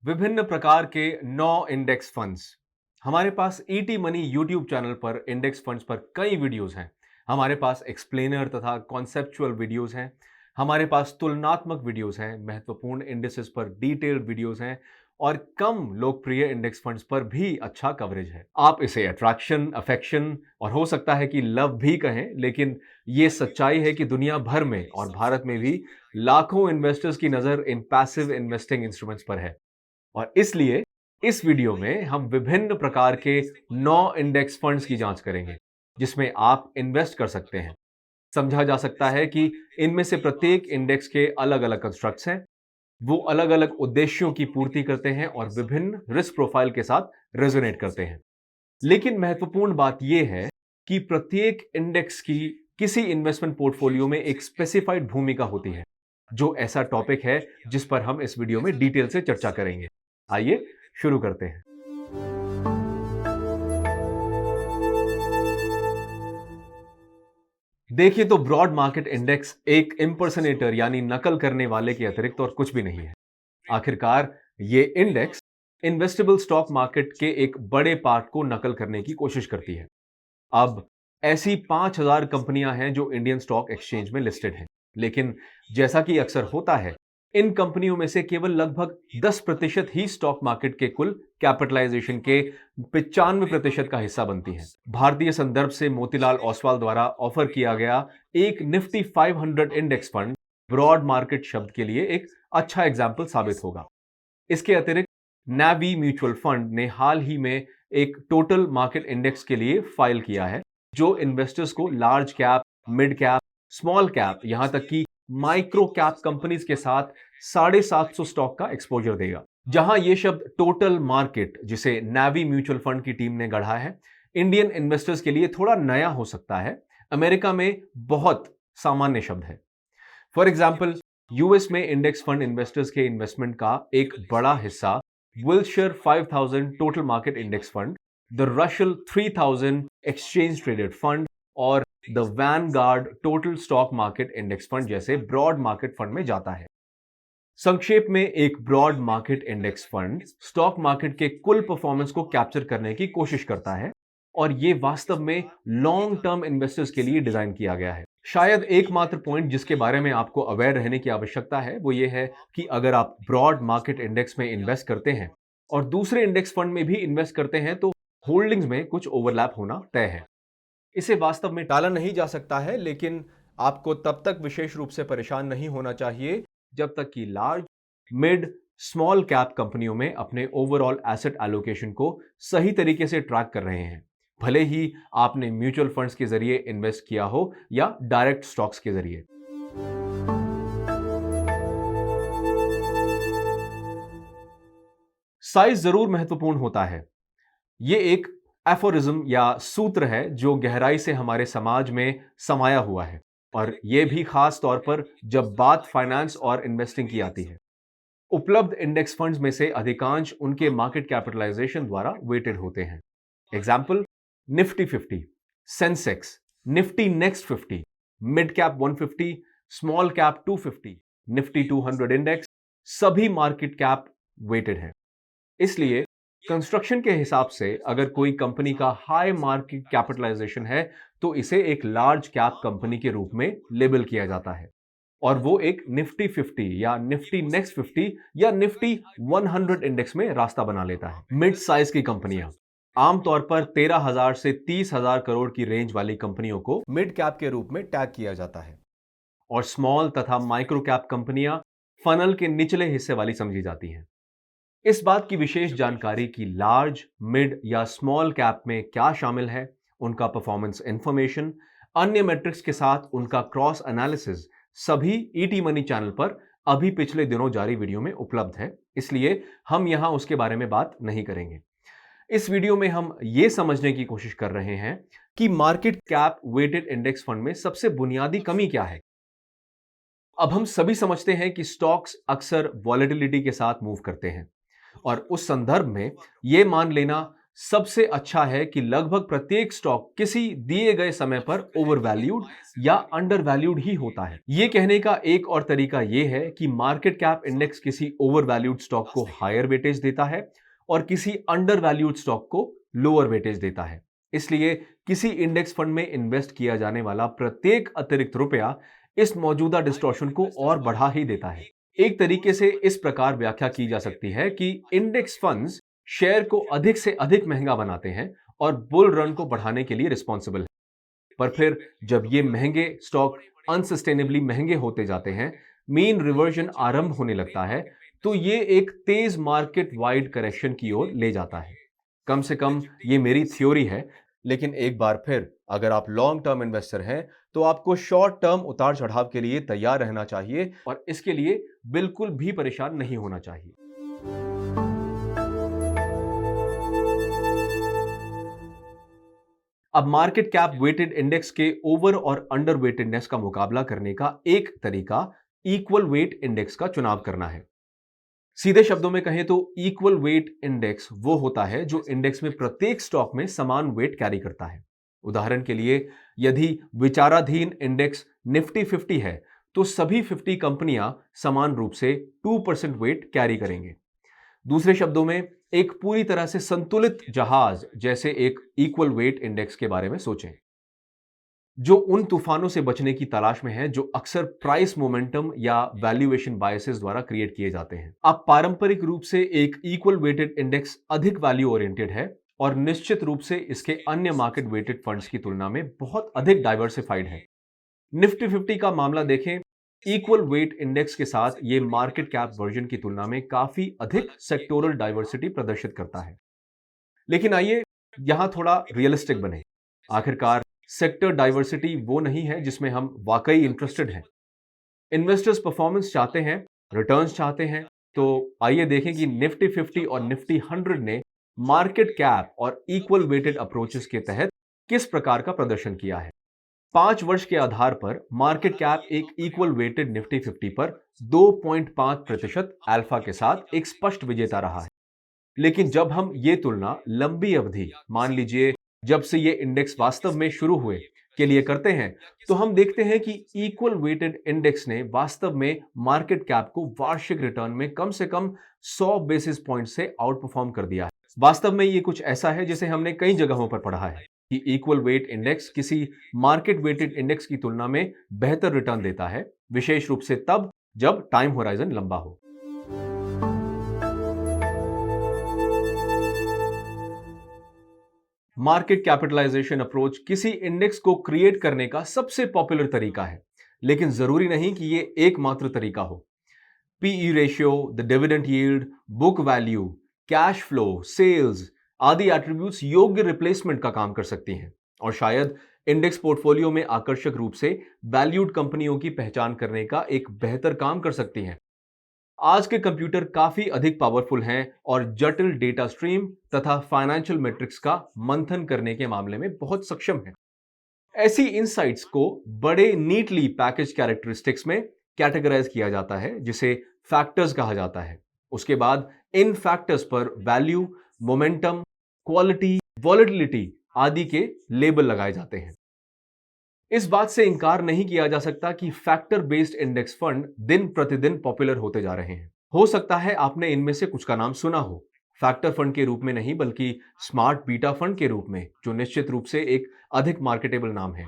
विभिन्न प्रकार के 9 इंडेक्स फंड्स। हमारे पास ईटी मनी यूट्यूब चैनल पर इंडेक्स फंड्स पर कई वीडियोस हैं। हमारे पास एक्सप्लेनर तथा कॉन्सेप्चुअल वीडियोस हैं। हमारे पास तुलनात्मक वीडियोस हैं, महत्वपूर्ण इंडेक्सेस पर डिटेल्ड वीडियोस हैं और कम लोकप्रिय इंडेक्स फंड्स पर भी अच्छा कवरेज है। आप इसे अट्रैक्शन, अफेक्शन और हो सकता है कि लव भी कहें, लेकिन ये सच्चाई है कि दुनिया भर में और भारत में भी लाखों इन्वेस्टर्स की नजर इन पैसिव इन्वेस्टिंग इंस्ट्रूमेंट्स पर है। और इसलिए इस वीडियो में हम विभिन्न प्रकार के 9 इंडेक्स फंड्स की जांच करेंगे जिसमें आप इन्वेस्ट कर सकते हैं। समझा जा सकता है कि इनमें से प्रत्येक इंडेक्स के अलग अलग कंस्ट्रक्ट्स हैं, वो अलग अलग उद्देश्यों की पूर्ति करते हैं और विभिन्न रिस्क प्रोफाइल के साथ रेजोनेट करते हैं। लेकिन महत्वपूर्ण बात यह है कि प्रत्येक इंडेक्स की किसी इन्वेस्टमेंट पोर्टफोलियो में एक स्पेसिफाइड भूमिका होती है, जो ऐसा टॉपिक है जिस पर हम इस वीडियो में डिटेल से चर्चा करेंगे। आइए शुरू करते हैं। देखिए तो ब्रॉड मार्केट इंडेक्स एक इंपर्सनेटर यानी नकल करने वाले के अतिरिक्त और कुछ भी नहीं है। आखिरकार ये इंडेक्स इन्वेस्टेबल स्टॉक मार्केट के एक बड़े पार्ट को नकल करने की कोशिश करती है। अब ऐसी 5000 कंपनियां हैं जो इंडियन स्टॉक एक्सचेंज में लिस्टेड हैं, लेकिन जैसा कि अक्सर होता है, इन कंपनियों में से केवल लगभग 10% ही स्टॉक मार्केट के कुल कैपिटलाइजेशन के 95% का हिस्सा बनती हैं। भारतीय संदर्भ से मोतीलाल ओसवाल द्वारा ऑफर किया गया एक Nifty 500 index fund broad market शब्द के लिए एक अच्छा एग्जाम्पल साबित होगा। इसके अतिरिक्त नावी म्यूचुअल फंड ने हाल ही में एक टोटल मार्केट इंडेक्स के लिए फाइल किया है, जो इन्वेस्टर्स को large cap, mid cap, small cap, यहां तक कि माइक्रो कैप कंपनीज के साथ 750 स्टॉक का एक्सपोजर देगा। जहां यह शब्द टोटल मार्केट, जिसे नावी म्यूचुअल फंड की टीम ने गढ़ा है, इंडियन इन्वेस्टर्स के लिए थोड़ा नया हो सकता है, अमेरिका में बहुत सामान्य शब्द है। फॉर एग्जाम्पल, यूएस में इंडेक्स फंड इन्वेस्टर्स के इन्वेस्टमेंट का एक बड़ा हिस्सा Wilshire 5000 total market index fund, the Russell 3000 exchange traded fund और the Vanguard total stock market index fund जैसे ब्रॉड मार्केट फंड में जाता है। संक्षेप में, एक broad market index fund stock market के कुल परफॉर्मेंस को कैप्चर करने की कोशिश करता है और यह वास्तव में लॉन्ग टर्म इन्वेस्टर्स के लिए डिजाइन किया गया है। शायद एकमात्र पॉइंट जिसके बारे में आपको अवेयर रहने की आवश्यकता है वो ये है कि अगर आप ब्रॉड मार्केट इंडेक्स में इन्वेस्ट करते हैं और दूसरे इंडेक्स फंड में भी इन्वेस्ट करते हैं तो होल्डिंग्स में कुछ ओवरलैप होना तय है। इसे वास्तव में टाला नहीं जा सकता है, लेकिन आपको तब तक विशेष रूप से परेशान नहीं होना चाहिए जब तक कि लार्ज, मिड, स्मॉल कैप कंपनियों में अपने ओवरऑल एसेट एलोकेशन को सही तरीके से ट्रैक कर रहे हैं, भले ही आपने म्यूचुअल फंड्स के जरिए इन्वेस्ट किया हो या डायरेक्ट स्टॉक्स के जरिए। साइज जरूर महत्वपूर्ण होता है। यह एक एफोरिज्म या सूत्र है जो गहराई से हमारे समाज में समाया हुआ है, और यह भी खास तौर पर जब बात फाइनेंस और इन्वेस्टिंग की आती है। उपलब्ध इंडेक्स फंड्स में से अधिकांश उनके मार्केट कैपिटलाइजेशन द्वारा वेटेड होते हैं। Example, Nifty 50, Sensex, Nifty next 50, mid cap 150, small cap 250, Nifty 200 index सभी मार्केट कैप वेटेड हैं। इसलिए कंस्ट्रक्शन के हिसाब से अगर कोई कंपनी का हाई मार्केट कैपिटलाइजेशन है तो इसे एक लार्ज कैप कंपनी के रूप में लेबल किया जाता है, और वो एक निफ्टी 50 या निफ्टी नेक्स्ट 50 या निफ्टी 100 इंडेक्स में रास्ता बना लेता है। मिड साइज की कंपनियां, आमतौर पर 13,000 से 30,000 करोड़ की रेंज वाली कंपनियों को मिड कैप के रूप में टैग किया जाता है, और स्मॉल तथा माइक्रो कैप कंपनियां फनल के निचले हिस्से वाली समझी जाती हैं। इस बात की विशेष जानकारी कि लार्ज, मिड या स्मॉल कैप में क्या शामिल है, उनका परफॉर्मेंस इंफॉर्मेशन, अन्य मैट्रिक्स के साथ उनका क्रॉस एनालिसिस सभी ईटी मनी चैनल पर अभी पिछले दिनों जारी वीडियो में उपलब्ध है, इसलिए हम यहां उसके बारे में बात नहीं करेंगे। इस वीडियो में हम यह समझने की कोशिश कर रहे हैं कि market cap weighted index fund में सबसे बुनियादी कमी क्या है। अब हम सभी समझते हैं कि स्टॉक्स अक्सर वॉलेटिलिटी के साथ मूव करते हैं, और उस संदर्भ में यह मान लेना सबसे अच्छा है कि लगभग प्रत्येक स्टॉक किसी दिए गए समय पर ओवर वैल्यूड या अंडर वैल्यूड ही होता है। यह कहने का एक और तरीका यह है कि मार्केट कैप इंडेक्स किसी ओवर वैल्यूड स्टॉक को हायर वेटेज देता है और किसी अंडर वैल्यूड स्टॉक को लोअर वेटेज देता है। इसलिए किसी इंडेक्स फंड में इन्वेस्ट किया जाने वाला प्रत्येक अतिरिक्त रुपया इस मौजूदा डिस्टॉर्शन को और बढ़ा ही देता है। एक तरीके से इस प्रकार व्याख्या की जा सकती है कि इंडेक्स फंड्स शेयर को अधिक से अधिक महंगा बनाते हैं और बुल रन को बढ़ाने के लिए रिस्पॉन्सिबल है। पर फिर जब ये महंगे स्टॉक अनसस्टेनेबली महंगे होते जाते हैं, मीन रिवर्जन आरंभ होने लगता है, तो ये एक तेज मार्केट वाइड करेक्शन की ओर ले जाता है। कम से कम ये मेरी थ्योरी है, लेकिन एक बार फिर अगर आप लॉन्ग टर्म इन्वेस्टर हैं तो आपको शॉर्ट टर्म उतार चढ़ाव के लिए तैयार रहना चाहिए और इसके लिए बिल्कुल भी परेशान नहीं होना चाहिए। अब मार्केट कैप वेटेड इंडेक्स के ओवर और अंडर वेटेडनेस का मुकाबला करने का एक तरीका इक्वल वेट इंडेक्स का चुनाव करना है। सीधे शब्दों में कहें तो इक्वल वेट इंडेक्स वो होता है जो इंडेक्स में प्रत्येक स्टॉक में समान वेट कैरी करता है। उदाहरण के लिए, यदि विचाराधीन इंडेक्स निफ्टी 50 है तो सभी 50 कंपनियां समान रूप से 2% वेट कैरी करेंगे। दूसरे शब्दों में, एक पूरी तरह से संतुलित जहाज जैसे एक इक्वल वेट इंडेक्स के बारे में सोचें, जो उन तूफानों से बचने की तलाश में है जो अक्सर प्राइस मोमेंटम या वैल्यूएशन बायसेस द्वारा क्रिएट किए जाते हैं। अब पारंपरिक रूप से एक इक्वल वेटेड इंडेक्स अधिक वैल्यू ओरिएंटेड है और निश्चित रूप से इसके अन्य मार्केट वेटेड फंड्स की तुलना में बहुत अधिक डाइवर्सिफाइड है। निफ्टी 50 का मामला देखें, इक्वल वेट इंडेक्स के साथ यह मार्केट कैप वर्जन की तुलना में काफी अधिक सेक्टोरल डाइवर्सिटी प्रदर्शित करता है। लेकिन आइए यहां थोड़ा रियलिस्टिक बने। आखिरकार सेक्टर डाइवर्सिटी वो नहीं है जिसमें हम वाकई इंटरेस्टेड हैं। इन्वेस्टर्स परफॉर्मेंस चाहते हैं, रिटर्न्स चाहते हैं। तो आइए देखें कि निफ्टी 50 और निफ्टी 100 ने मार्केट कैप और इक्वल वेटेड अप्रोचेस के तहत किस प्रकार का प्रदर्शन किया है। 5 वर्ष के आधार पर मार्केट कैप एक इक्वल वेटेड निफ्टी 50 पर 2.5% अल्फा के साथ एक स्पष्ट विजेता रहा है। लेकिन जब हम ये तुलना लंबी अवधि, मान लीजिए जब से ये इंडेक्स वास्तव में शुरू हुए, के लिए करते हैं, तो हम देखते हैं कि इक्वल वेटेड इंडेक्स ने वास्तव में मार्केट कैप को वार्षिक रिटर्न में कम से कम 100 बेसिस पॉइंट से आउट परफॉर्म कर दिया है। वास्तव में ये कुछ ऐसा है जिसे हमने कई जगहों पर पढ़ा है कि इक्वल वेट इंडेक्स किसी मार्केट वेटेड इंडेक्स की तुलना में बेहतर रिटर्न देता है, विशेष रूप से तब जब टाइम होराइजन लंबा हो। मार्केट कैपिटलाइजेशन अप्रोच किसी इंडेक्स को क्रिएट करने का सबसे पॉपुलर तरीका है, लेकिन जरूरी नहीं कि यह एकमात्र तरीका हो। PE ratio, the dividend yield, book value, cash flow, sales आदि एट्रीब्यूट्स योग्य रिप्लेसमेंट का काम कर सकती हैं और शायद इंडेक्स पोर्टफोलियो में आकर्षक रूप से वैल्यूड कंपनियों की पहचान करने का एक बेहतर काम कर सकती हैं। आज के कंप्यूटर काफी अधिक पावरफुल हैं और जटिल डेटा स्ट्रीम तथा फाइनेंशियल मैट्रिक्स का मंथन करने के मामले में बहुत सक्षम हैं। ऐसी इनसाइट्स को बड़े नीटली पैकेज कैरेक्टरिस्टिक्स में कैटेगराइज किया जाता है, जिसे फैक्टर्स कहा जाता है। उसके बाद इन फैक्टर्स पर वैल्यू, मोमेंटम, क्वालिटी, वॉलेटिलिटी आदि के लेबल लगाए जाते हैं। इस बात से इंकार नहीं किया जा सकता कि फैक्टर बेस्ड इंडेक्स फंड दिन प्रतिदिन पॉपुलर होते जा रहे हैं। हो सकता है आपने इनमें से कुछ का नाम सुना हो, फैक्टर फंड के रूप में नहीं बल्कि स्मार्ट बीटा फंड के रूप में, जो निश्चित रूप से एक अधिक मार्केटेबल नाम है।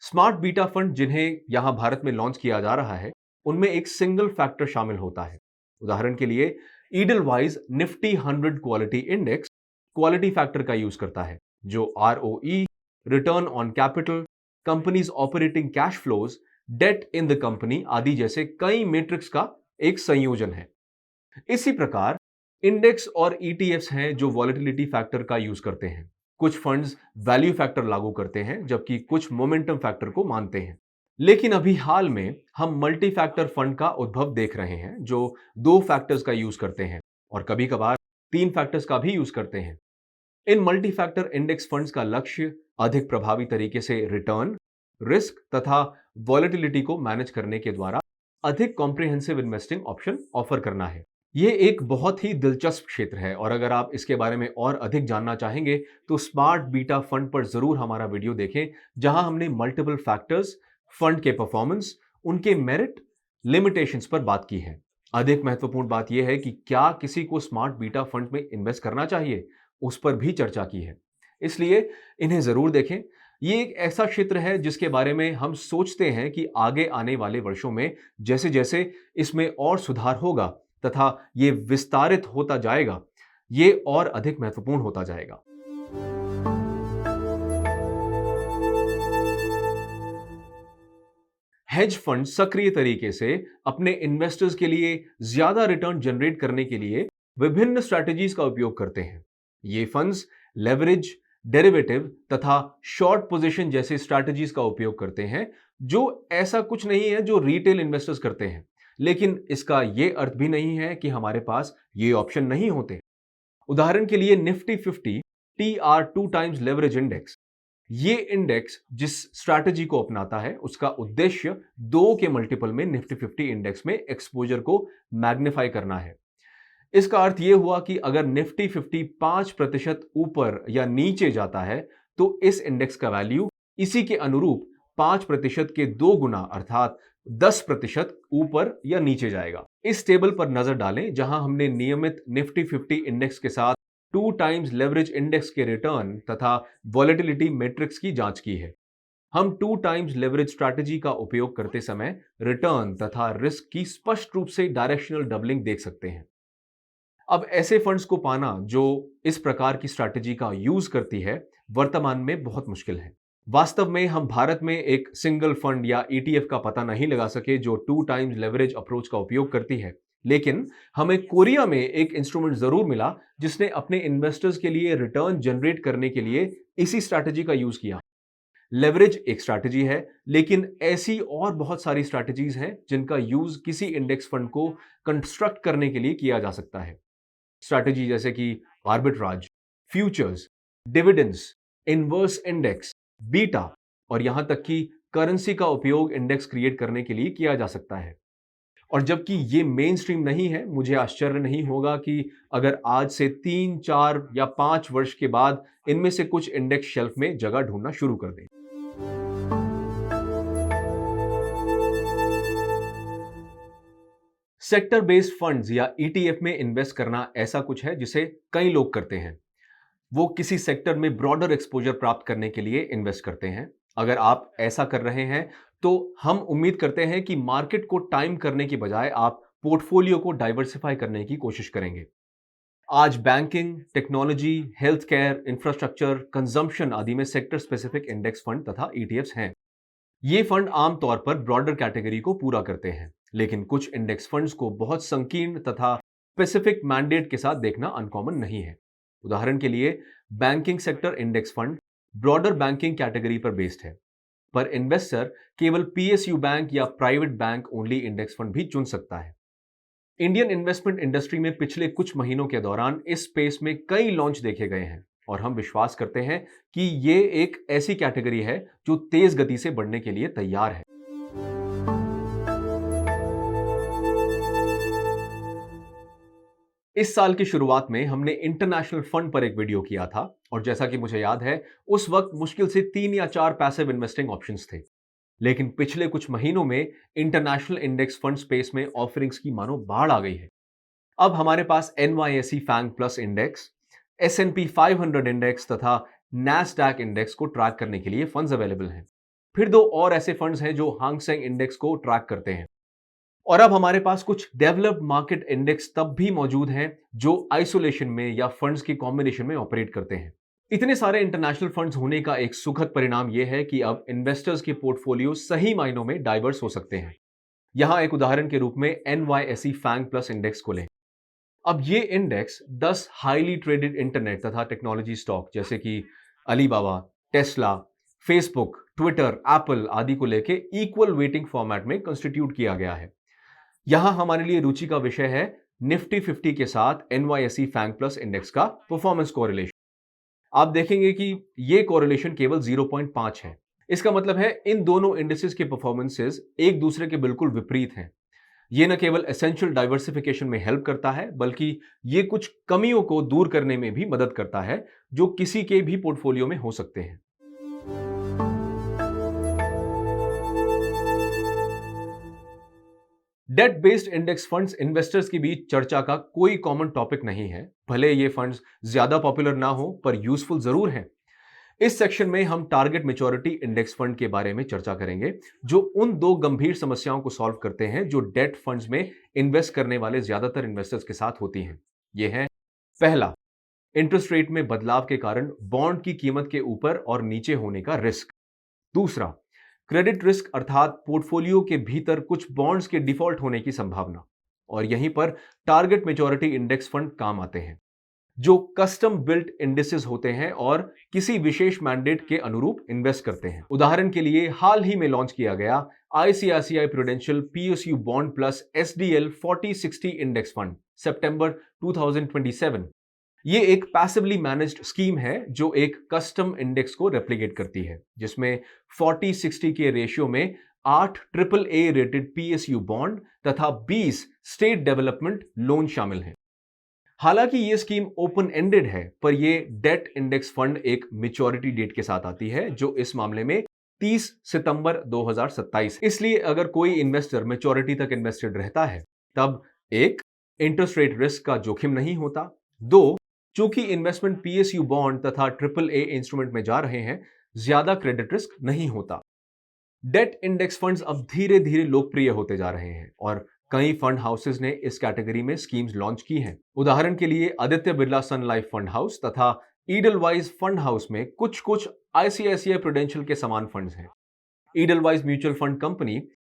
स्मार्ट बीटा फंड जिन्हें यहां भारत में लॉन्च किया जा रहा है, उनमें एक सिंगल फैक्टर शामिल होता है। उदाहरण के लिए Edelweiss Nifty 100 quality index quality factor का यूज करता है, जो ROE, return on capital, companies operating cash flows, debt in the company आदि जैसे कई मैट्रिक्स का एक संयोजन है। इसी प्रकार इंडेक्स और ETFs हैं जो वॉलेटिलिटी फैक्टर का यूज करते हैं। कुछ फंड्स वैल्यू फैक्टर लागू करते हैं जबकि कुछ मोमेंटम फैक्टर को मानते हैं। लेकिन अभी हाल में हम मल्टी फैक्टर फंड का उद्भव देख रहे हैं जो 2 फैक्टर्स का यूज करते हैं और कभी कभार 3 फैक्टर्स का भी यूज करते हैं। इन मल्टी फैक्टर इंडेक्स फंड्स का लक्ष्य अधिक प्रभावी तरीके से रिटर्न, रिस्क तथा वॉलेटिलिटी को मैनेज करने के द्वारा अधिक कॉम्प्रिहेंसिव इन्वेस्टिंग ऑप्शन ऑफर करना है। ये एक बहुत ही दिलचस्प क्षेत्र है और अगर आप इसके बारे में और अधिक जानना चाहेंगे तो स्मार्ट बीटा फंड पर जरूर हमारा वीडियो देखें, जहां हमने मल्टीपल फैक्टर्स, फंड के परफॉर्मेंस, उनके मेरिट, लिमिटेशंस पर बात की है। अधिक महत्वपूर्ण बात यह है कि क्या किसी को स्मार्ट बीटा फंड में इन्वेस्ट करना चाहिए, उस पर भी चर्चा की है। इसलिए इन्हें जरूर देखें। ये एक ऐसा क्षेत्र है जिसके बारे में हम सोचते हैं कि आगे आने वाले वर्षों में जैसे जैसे इसमें और सुधार होगा तथा ये विस्तारित होता जाएगा, ये और अधिक महत्वपूर्ण होता जाएगा। हेज फंड सक्रिय तरीके से अपने इन्वेस्टर्स के लिए ज्यादा रिटर्न जनरेट करने के लिए विभिन्न स्ट्रैटेजीज का उपयोग करते हैं। ये फंड्स लेवरेज, डेरिवेटिव तथा शॉर्ट पोजीशन जैसे स्ट्रैटेजीज का उपयोग करते हैं, जो ऐसा कुछ नहीं है जो रिटेल इन्वेस्टर्स करते हैं। लेकिन इसका यह अर्थ भी नहीं है कि हमारे पास ये ऑप्शन नहीं होते। उदाहरण के लिए Nifty 50 TR2 times leverage index, ये इंडेक्स जिस स्ट्रैटेजी को अपनाता है उसका उद्देश्य 2 के मल्टीपल में निफ्टी 50 इंडेक्स में एक्सपोजर को मैग्नीफाई करना है। इसका अर्थ यह हुआ कि अगर निफ्टी 50 5% ऊपर या नीचे जाता है तो इस इंडेक्स का वैल्यू इसी के अनुरूप 5% के 2 गुना अर्थात 10% ऊपर या नीचे जाएगा। इस टेबल पर नजर डालें जहां हमने नियमित निफ्टी 50 इंडेक्स के साथ 2 टाइम्स लेवरेज इंडेक्स के रिटर्न तथा वॉलेटिलिटी मैट्रिक्स की जांच की है। हम 2 टाइम्स लेवरेज स्ट्रैटेजी का उपयोग करते समय रिटर्न तथा रिस्क की स्पष्ट रूप से डायरेक्शनल डबलिंग देख सकते हैं। अब ऐसे फंड्स को पाना जो इस प्रकार की स्ट्रैटेजी का यूज करती है, वर्तमान में बहुत मुश्किल है। वास्तव में हम भारत में एक सिंगल फंड या ETF का पता नहीं लगा सके जो 2 टाइम्स लेवरेज अप्रोच का उपयोग करती है। लेकिन हमें कोरिया में एक इंस्ट्रूमेंट जरूर मिला जिसने अपने इन्वेस्टर्स के लिए रिटर्न जनरेट करने के लिए इसी स्ट्रैटेजी का यूज किया। लेवरेज एक स्ट्रैटेजी है, लेकिन ऐसी और बहुत सारी स्ट्रैटेजीज हैं जिनका यूज किसी इंडेक्स फंड को कंस्ट्रक्ट करने के लिए किया जा सकता है। स्ट्रैटेजी जैसे कि arbitrage, futures, dividends, inverse index, beta और यहां तक कि करेंसी का उपयोग इंडेक्स क्रिएट करने के लिए किया जा सकता है। और जबकि ये मेन स्ट्रीम नहीं है, मुझे आश्चर्य नहीं होगा कि अगर आज से 3, 4 या 5 वर्ष के बाद इनमें से कुछ इंडेक्स शेल्फ में जगह ढूंढना शुरू कर दें। सेक्टर बेस्ड फंड्स या ETF में इन्वेस्ट करना ऐसा कुछ है जिसे कई लोग करते हैं। वो किसी सेक्टर में ब्रॉडर एक्सपोजर प्राप्त करने के लिए इन्वेस्ट करते हैं। अगर आप ऐसा कर रहे हैं तो हम उम्मीद करते हैं कि मार्केट को टाइम करने की बजाय आप पोर्टफोलियो को डाइवर्सिफाई करने की कोशिश करेंगे। आज banking, technology, health care, infrastructure, consumption आदि में सेक्टर स्पेसिफिक इंडेक्स फंड तथा ETFs हैं। ये फंड आमतौर पर ब्रॉडर कैटेगरी को पूरा करते हैं, लेकिन कुछ इंडेक्स फंड्स को बहुत संकीर्ण तथा स्पेसिफिक मैंडेट के साथ देखना अनकॉमन नहीं है। उदाहरण के लिए banking sector index fund broader banking category पर बेस्ड है, पर इन्वेस्टर केवल PSU बैंक या private bank only index fund भी चुन सकता है। इंडियन इन्वेस्टमेंट इंडस्ट्री में पिछले कुछ महीनों के दौरान इस स्पेस में कई लॉन्च देखे गए हैं और हम विश्वास करते हैं कि ये एक ऐसी कैटेगरी है जो तेज गति से बढ़ने के लिए तैयार है। इस साल की शुरुआत में हमने इंटरनेशनल फंड पर एक वीडियो किया था और जैसा कि मुझे याद है उस वक्त मुश्किल से 3 या 4 पैसिव इन्वेस्टिंग ऑप्शंस थे। लेकिन पिछले कुछ महीनों में इंटरनेशनल इंडेक्स फंड स्पेस में ऑफरिंग्स की मानो बाढ़ आ गई है। अब हमारे पास NYSE FANG plus index, S&P 500 index तथा NASDAQ इंडेक्स को ट्रैक करने के लिए फंड्स अवेलेबल हैं। फिर 2 और ऐसे फंड्स हैं जो हांग सेंग इंडेक्स को ट्रैक करते हैं। और अब हमारे पास कुछ डेवलप्ड मार्केट इंडेक्स तब भी मौजूद हैं जो आइसोलेशन में या फंड्स की कॉम्बिनेशन में ऑपरेट करते हैं। इतने सारे इंटरनेशनल फंड्स होने का एक सुखद परिणाम यह है कि अब इन्वेस्टर्स के पोर्टफोलियो सही मायनों में डाइवर्स हो सकते हैं। यहां एक उदाहरण के रूप में NYSE फैंग प्लस इंडेक्स को लें। अब ये इंडेक्स 10 हाईली ट्रेडेड इंटरनेट तथा टेक्नोलॉजी स्टॉक जैसे कि Alibaba, Tesla, Facebook, Twitter, Apple आदि को लेके इक्वल वेटिंग फॉर्मेट में कंस्टिट्यूट किया गया है। यहां हमारे लिए रुचि का विषय है निफ्टी 50 के साथ NYSE फैंग प्लस इंडेक्स का परफॉर्मेंस कोरिलेशन। आप देखेंगे कि यह कोरिलेशन केवल 0.5 है। इसका मतलब है इन दोनों इंडिसेस के परफॉर्मेंसेस एक दूसरे के बिल्कुल विपरीत हैं। ये न केवल एसेंशियल डाइवर्सिफिकेशन में हेल्प करता है, बल्कि ये कुछ कमियों को दूर करने में भी मदद करता है जो किसी के भी पोर्टफोलियो में हो सकते हैं। Debt based index funds investors के बीच चर्चा का कोई कॉमन टॉपिक नहीं है। भले ये फंड्स ज्यादा पॉपुलर ना हो, पर यूजफुल जरूर हैं। इस सेक्शन में हम टारगेट मैच्योरिटी इंडेक्स फंड के बारे में चर्चा करेंगे, जो उन दो गंभीर समस्याओं को सॉल्व करते हैं जो डेट फंड्स में इन्वेस्ट करने वाले ज्यादातर इन्वेस्टर्स के साथ होती हैं। ये है, पहला, इंटरेस्ट रेट में बदलाव के कारण बॉन्ड की कीमत के ऊपर और नीचे होने का रिस्क। दूसरा, क्रेडिट रिस्क अर्थात पोर्टफोलियो के भीतर कुछ बॉन्ड्स के डिफॉल्ट होने की संभावना। और यहीं पर टारगेट मैच्योरिटी इंडेक्स फंड काम आते हैं, जो कस्टम बिल्ट इंडिसेस होते हैं और किसी विशेष मैंडेट के अनुरूप इन्वेस्ट करते हैं। उदाहरण के लिए हाल ही में लॉन्च किया गया ICICI Prudential PSU bond plus SDL 4060 index fund सितंबर 2027। ये एक पैसिवली मैनेज्ड स्कीम है जो एक कस्टम इंडेक्स को रेप्लिकेट करती है, जिसमें 40-60 के रेशियो में 8 triple A rated PSU bond तथा 20 स्टेट डेवलपमेंट लोन शामिल हैं। हालांकि ये स्कीम ओपन एंडेड है, पर ये डेट इंडेक्स फंड एक मैच्योरिटी डेट के साथ आती है, जो इस मामले में 30 सितंबर 2027। इसलिए अगर कोई इन्वेस्टर मैच्योरिटी तक इन्वेस्टेड रहता है, तब एक, इंटरेस्ट रेट रिस्क का जोखिम नहीं होता। दो, चूंकि इन्वेस्टमेंट पीएसयू बॉन्ड तथा ट्रिपल ए इंस्ट्रूमेंट में जा रहे हैं, ज्यादा क्रेडिट रिस्क नहीं होता। डेट इंडेक्स फंड्स अब धीरे धीरे लोकप्रिय होते जा रहे हैं और कई फंड हाउसेस ने इस कैटेगरी में स्कीम्स लॉन्च की हैं। उदाहरण के लिए आदित्य बिरला सन लाइफ फंड हाउस तथा ईडलवाइज फंड हाउस में कुछ कुछ आईसीआईसीआई प्रूडेंशियल के समान फंड्स हैं। Edelweiss mutual fund company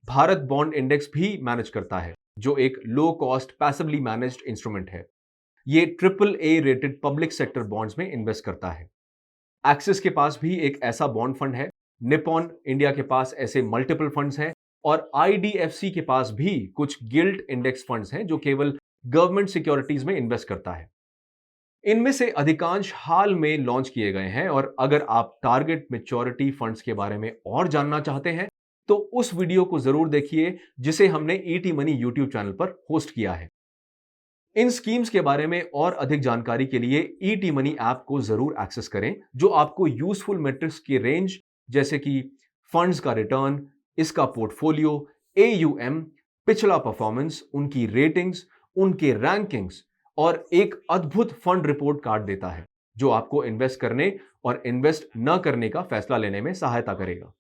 Bharat bond index भी मैनेज करता है, जो एक low cost passively managed instrument है। ये triple A rated public sector bonds में इन्वेस्ट करता है। एक्सिस के पास भी एक ऐसा बॉन्ड फंड है, निपॉन इंडिया के पास ऐसे मल्टीपल फंड्स हैं और आईडीएफसी के पास भी कुछ गिल्ट इंडेक्स फंड्स हैं जो केवल गवर्नमेंट सिक्योरिटीज में इन्वेस्ट करता है। इनमें से अधिकांश हाल में लॉन्च किए गए हैं और अगर आप टारगेट मैच्योरिटी फंड्स के बारे में और जानना चाहते हैं तो उस वीडियो को जरूर देखिए जिसे हमने ईटी मनी यूट्यूब चैनल पर होस्ट किया है। इन स्कीम्स के बारे में और अधिक जानकारी के लिए ईटी मनी ऐप को जरूर एक्सेस करें, जो आपको यूजफुल मेट्रिक्स की रेंज जैसे कि फंड्स का रिटर्न, इसका पोर्टफोलियो, एयूएम, पिछला परफॉर्मेंस, उनकी रेटिंग्स, उनके रैंकिंग्स और एक अद्भुत फंड रिपोर्ट कार्ड देता है, जो आपको इन्वेस्ट करने और इन्वेस्ट न करने का फैसला लेने में सहायता करेगा।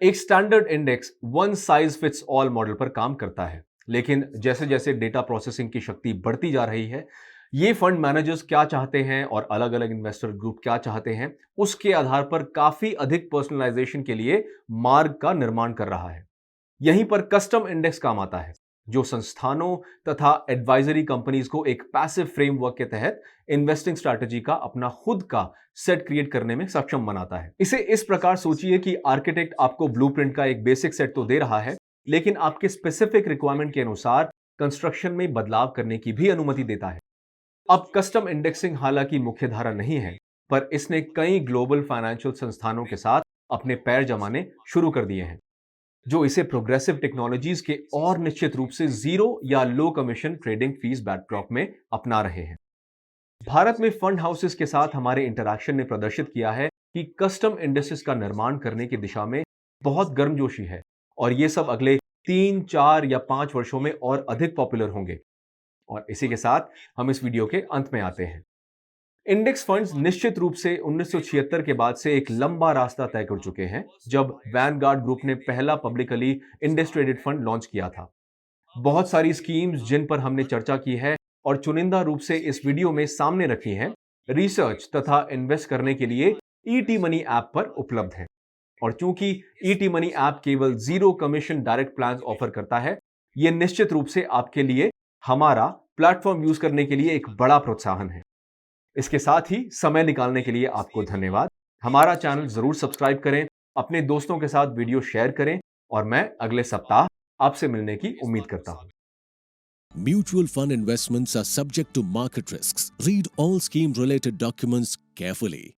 एक standard index one size fits all model पर काम करता है, लेकिन जैसे जैसे डेटा प्रोसेसिंग की शक्ति बढ़ती जा रही है, ये फंड मैनेजर्स क्या चाहते हैं और अलग अलग इन्वेस्टर ग्रुप क्या चाहते हैं, उसके आधार पर काफी अधिक पर्सनलाइजेशन के लिए मार्ग का निर्माण कर रहा है। यहीं पर कस्टम इंडेक्स काम आता है, जो संस्थानों तथा एडवाइजरी कंपनीज को एक पैसिव फ्रेमवर्क के तहत इन्वेस्टिंग स्ट्रैटेजी का अपना खुद का सेट क्रिएट करने में सक्षम बनाता है। इसे इस प्रकार सोचिए कि आर्किटेक्ट आपको ब्लूप्रिंट का एक बेसिक सेट तो दे रहा है, लेकिन आपके स्पेसिफिक रिक्वायरमेंट के अनुसार कंस्ट्रक्शन में बदलाव करने की भी अनुमति देता है। अब कस्टम इंडेक्सिंग हालांकि मुख्य धारा नहीं है, पर इसने कई ग्लोबल फाइनेंशियल संस्थानों के साथ अपने पैर जमाने शुरू कर दिए हैं, जो इसे प्रोग्रेसिव टेक्नोलॉजीज के और निश्चित रूप से जीरो या लो कमीशन ट्रेडिंग फीस बैकड्रॉप में अपना रहे हैं। भारत में फंड हाउसेस के साथ हमारे इंटरैक्शन ने प्रदर्शित किया है कि कस्टम इंडेक्सेस का निर्माण करने की दिशा में बहुत गर्मजोशी है और ये सब अगले 3, 4 या 5 वर्षों में और अधिक पॉपुलर होंगे। और इसी के साथ हम इस वीडियो के अंत में आते हैं। इंडेक्स फंड्स निश्चित रूप से 1976 के बाद से एक लंबा रास्ता तय कर चुके हैं, जब वैनगार्ड ग्रुप ने पहला publicly index traded fund launch किया था। बहुत सारी स्कीम्स जिन पर हमने चर्चा की है और चुनिंदा रूप से इस वीडियो में सामने रखी हैं, रिसर्च तथा इन्वेस्ट करने के लिए ईटी मनी ऐप पर उपलब्ध है। और चूंकि ईटी मनी ऐप केवल zero commission direct plan offer करता है, यह निश्चित रूप से आपके लिए हमारा प्लेटफॉर्म यूज करने के लिए एक बड़ा प्रोत्साहन है। इसके साथ ही समय निकालने के लिए आपको धन्यवाद। हमारा चैनल जरूर सब्सक्राइब करें, अपने दोस्तों के साथ वीडियो शेयर करें और मैं अगले सप्ताह आपसे मिलने की उम्मीद करता हूं। Mutual fund investments are subject to market risks. Read all scheme related documents carefully.